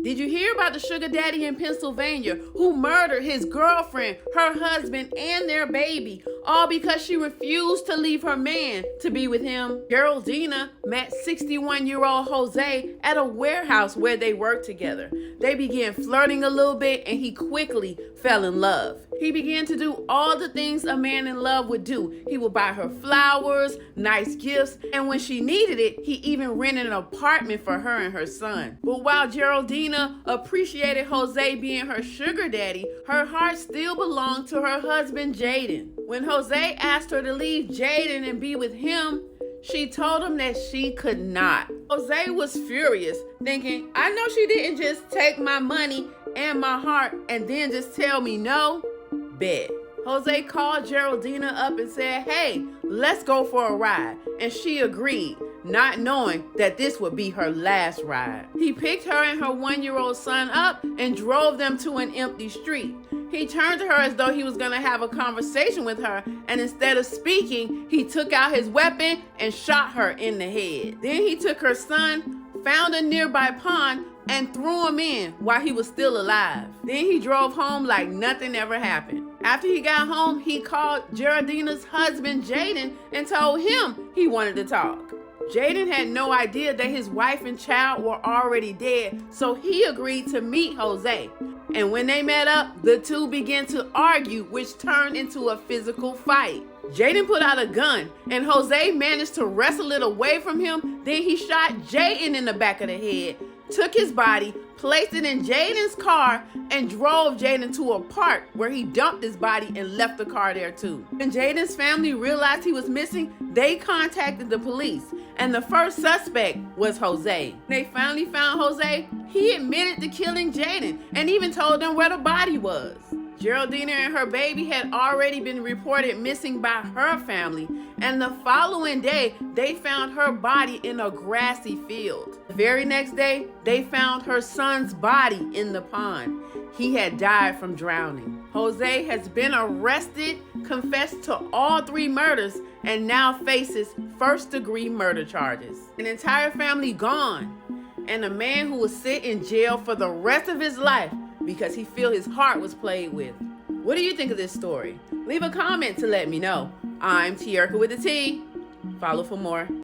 Did you hear about the sugar daddy in Pennsylvania who murdered his girlfriend, her husband, and their baby, all because she refused to leave her man to be with him? Geraldina met 61-year-old Jose at a warehouse where they worked together. They began flirting a little bit and he quickly fell in love. He began to do all the things a man in love would do. He would buy her flowers, nice gifts, and when she needed it, he even rented an apartment for her and her son. But while Geraldina appreciated Jose being her sugar daddy, her heart still belonged to her husband, Jaden. When Jose asked her to leave Jaden and be with him, she told him that she could not. Jose was furious, thinking, I know she didn't just take my money and my heart and then just tell me no. Bet. Jose called Geraldina up and said, hey, let's go for a ride. And she agreed, not knowing that this would be her last ride. He picked her and her 1-year-old son up and drove them to an empty street. He turned to her as though he was going to have a conversation with her, and instead of speaking, he took out his weapon and shot her in the head. Then he took her son, found a nearby pond, and threw him in while he was still alive. Then he drove home like nothing ever happened. After he got home, he called Geraldina's husband, Jaden, and told him he wanted to talk. Jaden had no idea that his wife and child were already dead, so he agreed to meet Jose. And when they met up, the two began to argue, which turned into a physical fight. Jaden put out a gun, and Jose managed to wrestle it away from him. Then he shot Jaden in the back of the head, took his body, placed it in Jaden's car, and drove Jaden to a park where he dumped his body and left the car there too. When Jaden's family realized he was missing, they contacted the police, and the first suspect was Jose. When they finally found Jose, he admitted to killing Jaden and even told them where the body was. Geraldina and her baby had already been reported missing by her family, and the following day, they found her body in a grassy field. The very next day, they found her son's body in the pond. He had died from drowning. Jose has been arrested, confessed to all 3 murders, and now faces first-degree murder charges. An entire family gone, and a man who will sit in jail for the rest of his life because he feel his heart was played with. What do you think of this story? Leave a comment to let me know. I'm Te-Erika with a T. Follow for more.